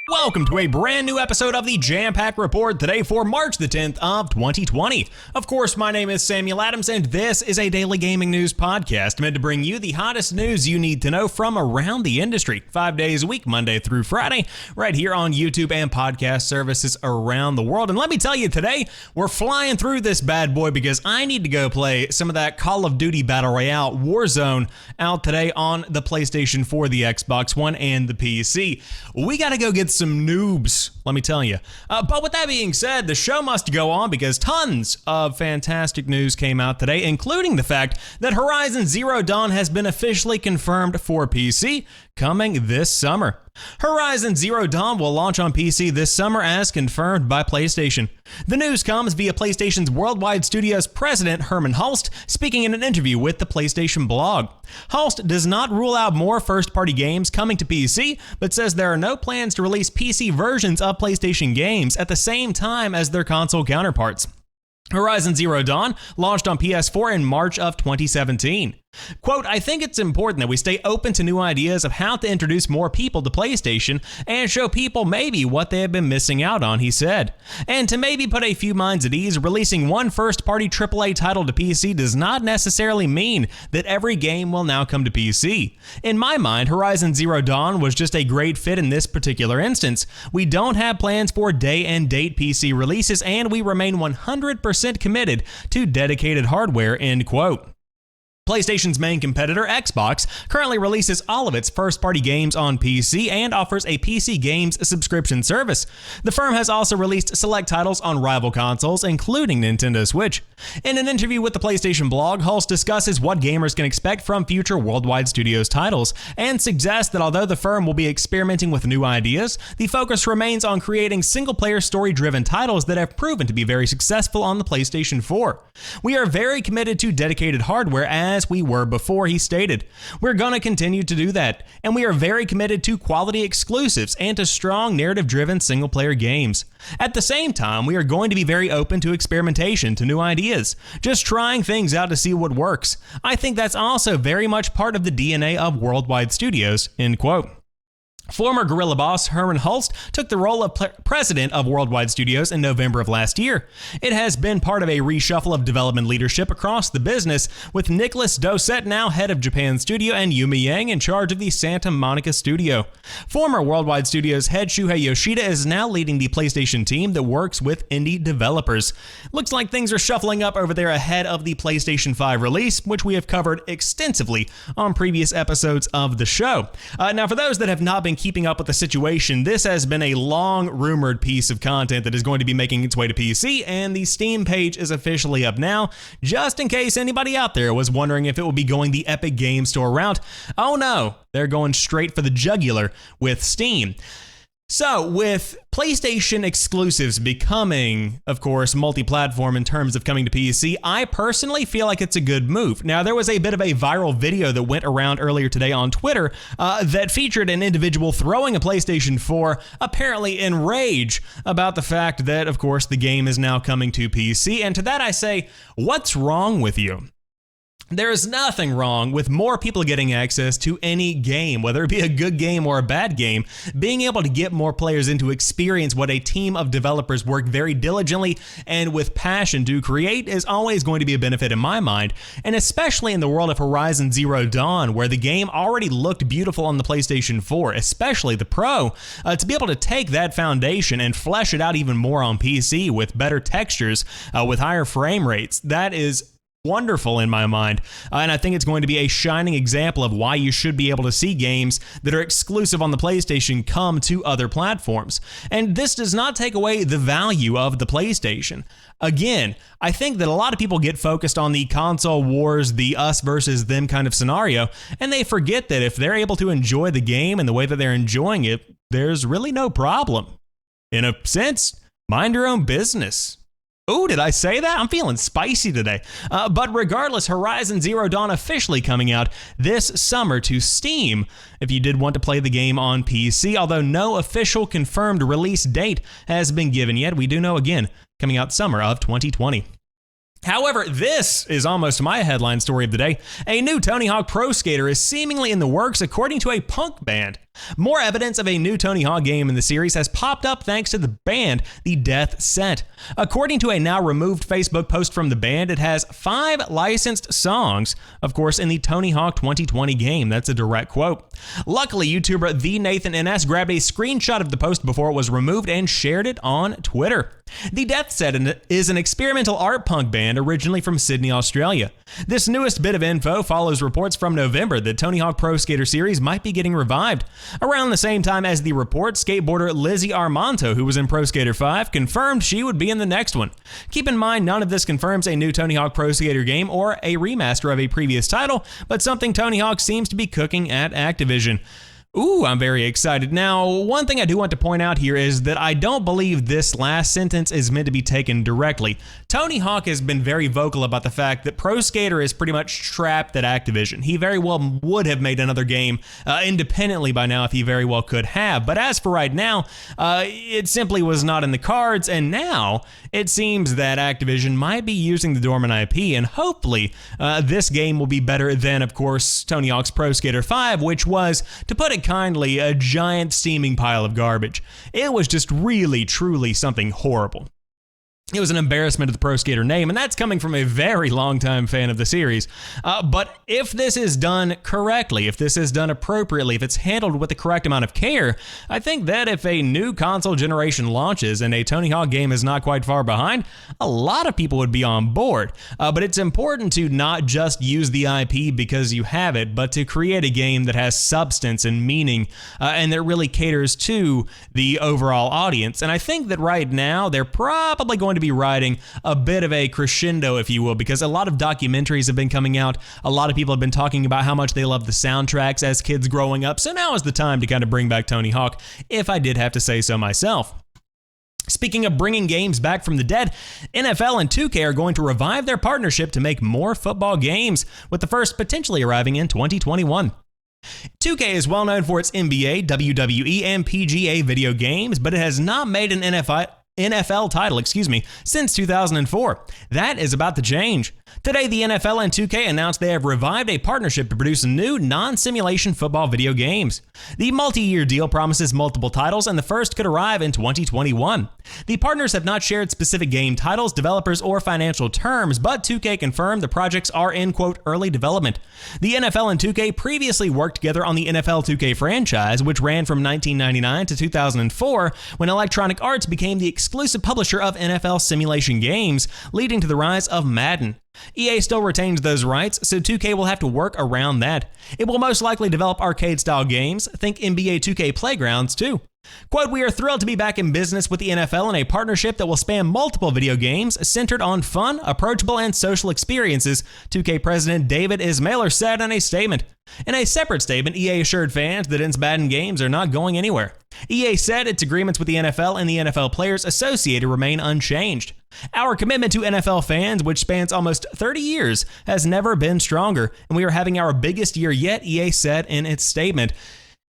Welcome to a brand new episode of the Jampack Report today for March the 10th of 2020. Of course, my name is Samuel Adams and this is a daily gaming news podcast meant to bring you the hottest news you need to know from around the industry, 5 days a week, Monday through Friday, right here on YouTube and podcast services around the world. And let me tell you, today we're flying through this bad boy because I need to go play some of that Call of Duty Battle Royale Warzone out today on the PlayStation 4, the Xbox One, and the PC. We gotta go get some noobs, let me tell you. But with that being said, the show must go on because tons of fantastic news came out today, including the fact that Horizon Zero Dawn has been officially confirmed for PC, coming this summer. Horizon Zero Dawn will launch on PC this summer as confirmed by PlayStation. The news comes via PlayStation's Worldwide Studios president Herman Hulst speaking in an interview with the PlayStation blog. Hulst does not rule out more first-party games coming to PC, but says there are no plans to release PC versions of PlayStation games at the same time as their console counterparts. Horizon Zero Dawn launched on PS4 in March of 2017. Quote, I think it's important that we stay open to new ideas of how to introduce more people to PlayStation and show people maybe what they have been missing out on, he said. And to maybe put a few minds at ease, releasing one first-party AAA title to PC does not necessarily mean that every game will now come to PC. In my mind, Horizon Zero Dawn was just a great fit in this particular instance. We don't have plans for day and date PC releases, and we remain 100% committed to dedicated hardware, end quote. PlayStation's main competitor, Xbox, currently releases all of its first-party games on PC and offers a PC games subscription service. The firm has also released select titles on rival consoles, including Nintendo Switch. In an interview with the PlayStation blog, Hulse discusses what gamers can expect from future Worldwide Studios titles, and suggests that although the firm will be experimenting with new ideas, the focus remains on creating single-player story-driven titles that have proven to be very successful on the PlayStation 4. We are very committed to dedicated hardware as we were before, he stated. We're gonna continue to do that, and we are very committed to quality exclusives and to strong narrative-driven single-player games. At the same time, we are going to be very open to experimentation, to new ideas, just trying things out to see what works. I think that's also very much part of the DNA of Worldwide Studios, end quote. Former Guerrilla boss Herman Hulst took the role of president of Worldwide Studios in November of last year. It has been part of a reshuffle of development leadership across the business, with Nicholas Doucette now head of Japan Studio and Yumi Yang in charge of the Santa Monica Studio. Former Worldwide Studios head Shuhei Yoshida is now leading the PlayStation team that works with indie developers. Looks like things are shuffling up over there ahead of the PlayStation 5 release, which we have covered extensively on previous episodes of the show. Now, for those that have not been keeping up with the situation, this has been a long rumored piece of content that is going to be making its way to PC, and the Steam page is officially up now, just in case anybody out there was wondering if it will be going the Epic Game Store route. Oh no, they're going straight for the jugular with Steam. So, with PlayStation exclusives becoming, of course, multi-platform in terms of coming to PC, I personally feel like it's a good move. Now, there was a bit of a viral video that went around earlier today on Twitter that featured an individual throwing a PlayStation 4, apparently in rage about the fact that, of course, the game is now coming to PC. And to that I say, what's wrong with you? There is nothing wrong with more people getting access to any game, whether it be a good game or a bad game. Being able to get more players in to experience what a team of developers work very diligently and with passion to create is always going to be a benefit in my mind, and especially in the world of Horizon Zero Dawn, where the game already looked beautiful on the PlayStation 4, especially the Pro, to be able to take that foundation and flesh it out even more on PC with better textures, with higher frame rates, that is wonderful in my mind, and I think it's going to be a shining example of why you should be able to see games that are exclusive on the PlayStation come to other platforms. And this does not take away the value of the PlayStation. Again, I think that a lot of people get focused on the console wars, the us versus them kind of scenario, and they forget that if they're able to enjoy the game and the way that they're enjoying it, there's really no problem. In a sense, mind your own business. Ooh, did I say that? I'm feeling spicy today. But regardless, Horizon Zero Dawn officially coming out this summer to Steam if you did want to play the game on PC, although no official confirmed release date has been given yet. We do know, again, coming out summer of 2020. However, this is almost my headline story of the day. A new Tony Hawk Pro Skater is seemingly in the works according to a punk band. More evidence of a new Tony Hawk game in the series has popped up thanks to the band, The Death Set. According to a now removed Facebook post from the band, it has 5 licensed songs, of course, in the Tony Hawk 2020 game. That's a direct quote. Luckily, YouTuber The Nathan NS grabbed a screenshot of the post before it was removed and shared it on Twitter. The Death Set is an experimental art punk band originally from Sydney, Australia. This newest bit of info follows reports from November that Tony Hawk Pro Skater series might be getting revived. Around the same time as the report, skateboarder Lizzie Armanto, who was in Pro Skater 5, confirmed she would be in the next one. Keep in mind, none of this confirms a new Tony Hawk Pro Skater game or a remaster of a previous title, but something Tony Hawk seems to be cooking at Activision. Ooh, I'm very excited. Now, one thing I do want to point out here is that I don't believe this last sentence is meant to be taken directly. Tony Hawk has been very vocal about the fact that Pro Skater is pretty much trapped at Activision. He very well would have made another game independently by now if he very well could have. But as for right now, it simply was not in the cards, and now it seems that Activision might be using the dormant IP, and hopefully this game will be better than, of course, Tony Hawk's Pro Skater 5, which was, to put it kindly, a giant steaming pile of garbage. It was just really, truly something horrible. It was an embarrassment of the Pro Skater name, and that's coming from a very long-time fan of the series. But if this is done correctly, if this is done appropriately, if it's handled with the correct amount of care, I think that if a new console generation launches and a Tony Hawk game is not quite far behind, a lot of people would be on board. But it's important to not just use the IP because you have it, but to create a game that has substance and meaning, and that really caters to the overall audience. And I think that right now, they're probably going to be riding a bit of a crescendo, if you will, because a lot of documentaries have been coming out. A lot of people have been talking about how much they love the soundtracks as kids growing up. So now is the time to kind of bring back Tony Hawk, if I did have to say so myself. Speaking of bringing games back from the dead, NFL and 2K are going to revive their partnership to make more football games, with the first potentially arriving in 2021. 2K is well known for its NBA, WWE, and PGA video games, but it has not made an NFL title, since 2004. That is about to change. Today, the NFL and 2K announced they have revived a partnership to produce new non-simulation football video games. The multi-year deal promises multiple titles, and the first could arrive in 2021. The partners have not shared specific game titles, developers, or financial terms, but 2K confirmed the projects are in, quote, early development. The NFL and 2K previously worked together on the NFL 2K franchise, which ran from 1999 to 2004, when Electronic Arts became the exclusive publisher of NFL simulation games, leading to the rise of Madden. EA still retains those rights, so 2K will have to work around that. It will most likely develop arcade-style games, think NBA 2K Playgrounds too. Quote, "We are thrilled to be back in business with the NFL in a partnership that will span multiple video games centered on fun, approachable, and social experiences," 2K President David Ismailer said in a statement. In a separate statement, EA assured fans that its Madden games are not going anywhere. EA said its agreements with the NFL and the NFL players associated remain unchanged. "Our commitment to NFL fans, which spans almost 30 years, has never been stronger, and we are having our biggest year yet," EA said in its statement.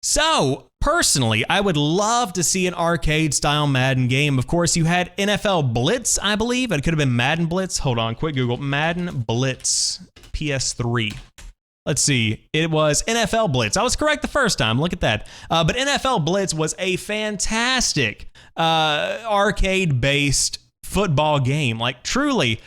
So, personally, I would love to see an arcade-style Madden game. Of course, you had NFL Blitz, I believe. It could have been Madden Blitz. Hold on, quick Google. Madden Blitz, PS3. Let's see. It was NFL Blitz. I was correct the first time. Look at that. But NFL Blitz was a fantastic arcade-based football game, like truly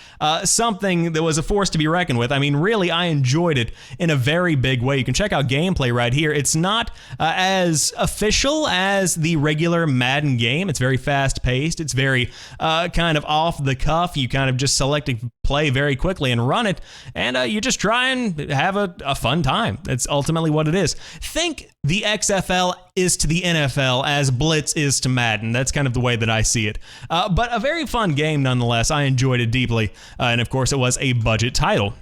something that was a force to be reckoned with. I mean, really, I enjoyed it in a very big way. You can check out gameplay right here. It's not as official as the regular Madden game. It's very fast-paced. It's very kind of off the cuff. You kind of just select a play very quickly and run it, and you just try and have a fun time. That's ultimately what it is. Think the XFL is to the NFL as Blitz is to Madden. That's kind of the way that I see it. But a very fun game nonetheless. I enjoyed it deeply, and of course it was a budget title.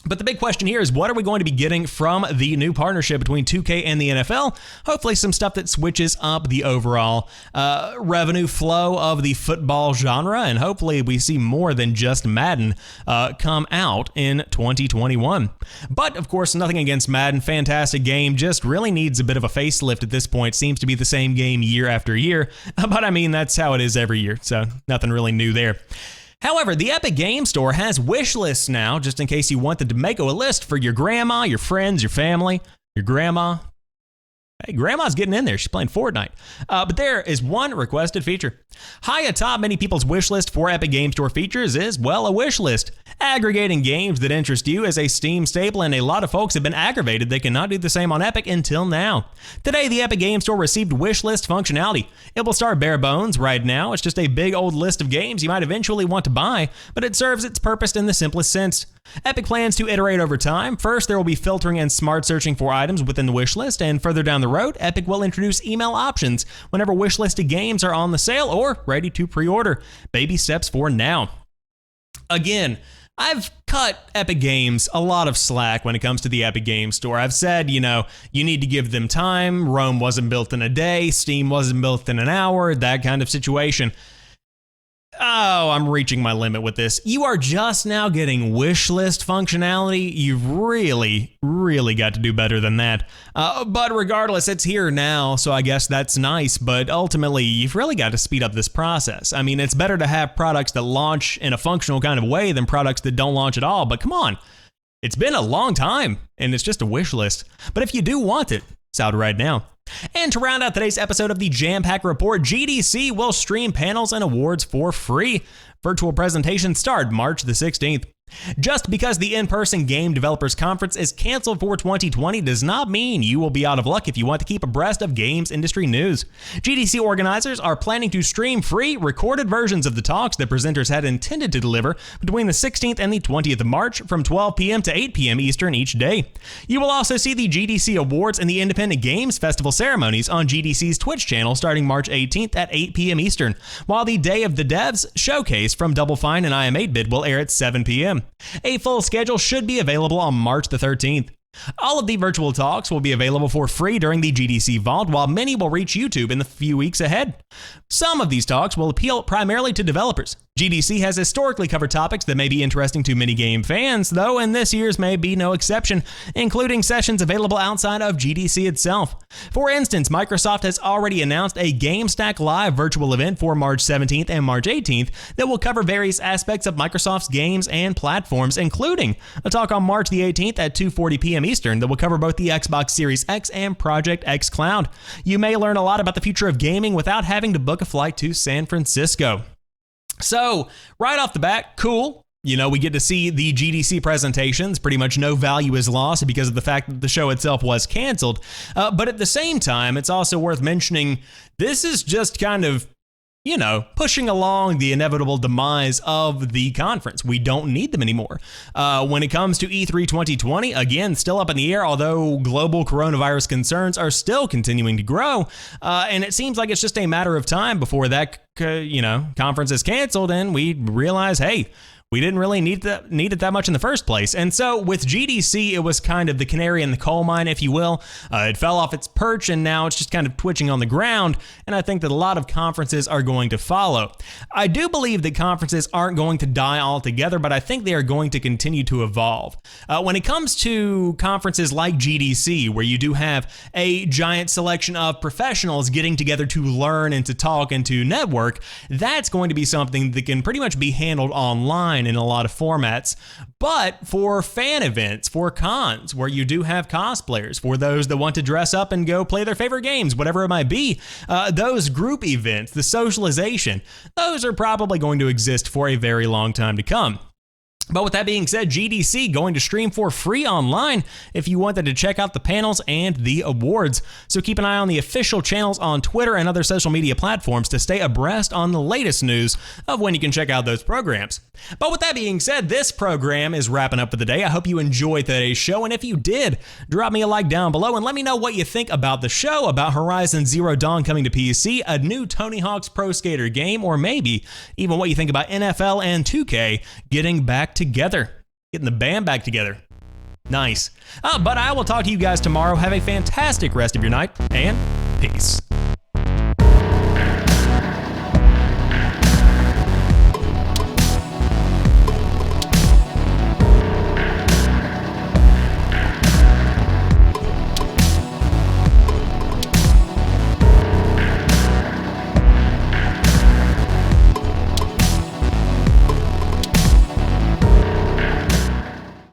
But the big question here is, what are we going to be getting from the new partnership between 2K and the NFL? Hopefully some stuff that switches up the overall revenue flow of the football genre, and hopefully we see more than just Madden come out in 2021. But, of course, nothing against Madden. Fantastic game. Just really needs a bit of a facelift at this point. Seems to be the same game year after year. But, I mean, that's how it is every year, so nothing really new there. However, the Epic Game Store has wish lists now, just in case you wanted to make a list for your grandma, your friends, your family, your grandma. Hey, Grandma's getting in there. She's playing Fortnite. But there is one requested feature. High atop many people's wish list for Epic Game Store features is, well, a wish list. Aggregating games that interest you is a Steam staple, and a lot of folks have been aggravated they cannot do the same on Epic until now. Today, the Epic Game Store received wish list functionality. It will start bare bones right now. It's just a big old list of games you might eventually want to buy, but it serves its purpose in the simplest sense. Epic plans to iterate over time. First, there will be filtering and smart searching for items within the wish list, and further down the road, Epic will introduce email options whenever wishlisted games are on the sale or ready to pre-order. Baby steps for now. Again, I've cut Epic Games a lot of slack when it comes to the Epic Games Store. I've said, you need to give them time. Rome wasn't built in a day. Steam wasn't built in an hour. That kind of situation. Oh, I'm reaching my limit with this. You are just now getting wish list functionality. You've really, really got to do better than that. But regardless, it's here now, so I guess that's nice. But ultimately, you've really got to speed up this process. I mean, it's better to have products that launch in a functional kind of way than products that don't launch at all. But come on, it's been a long time, and it's just a wish list. But if you do want it, it's out right now. And to round out today's episode of the Jampack Report, GDC will stream panels and awards for free. Virtual presentations start March the 16th. Just because the in-person Game Developers Conference is canceled for 2020 does not mean you will be out of luck if you want to keep abreast of games industry news. GDC organizers are planning to stream free recorded versions of the talks that presenters had intended to deliver between the 16th and the 20th of March from 12 p.m. to 8 p.m. Eastern each day. You will also see the GDC Awards and the Independent Games Festival ceremonies on GDC's Twitch channel starting March 18th at 8 p.m. Eastern, while the Day of the Devs showcase from Double Fine and IM8bit will air at 7 p.m. A full schedule should be available on March the 13th. All of the virtual talks will be available for free during the GDC Vault, while many will reach YouTube in the few weeks ahead. Some of these talks will appeal primarily to developers. GDC has historically covered topics that may be interesting to many game fans, though, and this year's may be no exception, including sessions available outside of GDC itself. For instance, Microsoft has already announced a GameStack Live virtual event for March 17th and March 18th that will cover various aspects of Microsoft's games and platforms, including a talk on March the 18th at 2:40 p.m. Eastern that will cover both the Xbox Series X and Project X Cloud. You may learn a lot about the future of gaming without having to book a flight to San Francisco. So, right off the bat, cool. We get to see the GDC presentations. Pretty much no value is lost because of the fact that the show itself was canceled. But at the same time, it's also worth mentioning this is just kind of, pushing along the inevitable demise of the conference. We don't need them anymore. When it comes to E3 2020, again, still up in the air, although global coronavirus concerns are still continuing to grow. And it seems like it's just a matter of time before that, conference is canceled and we realize, hey, we didn't really need it that much in the first place. And so with GDC, it was kind of the canary in the coal mine, if you will. It fell off its perch and now it's just kind of twitching on the ground. And I think that a lot of conferences are going to follow. I do believe that conferences aren't going to die altogether, but I think they are going to continue to evolve. When it comes to conferences like GDC, where you do have a giant selection of professionals getting together to learn and to talk and to network, that's going to be something that can pretty much be handled online in a lot of formats. But for fan events, for cons, where you do have cosplayers, for those that want to dress up and go play their favorite games, whatever it might be, those group events, the socialization, those are probably going to exist for a very long time to come. But with that being said, GDC going to stream for free online if you wanted to check out the panels and the awards. So keep an eye on the official channels on Twitter and other social media platforms to stay abreast on the latest news of when you can check out those programs. But with that being said, this program is wrapping up for the day. I hope you enjoyed today's show, and if you did, drop me a like down below and let me know what you think about the show, about Horizon Zero Dawn coming to PC, a new Tony Hawk's Pro Skater game, or maybe even what you think about NFL and 2K getting back together, getting the band back together. Nice. But I will talk to you guys tomorrow. Have a fantastic rest of your night, and peace.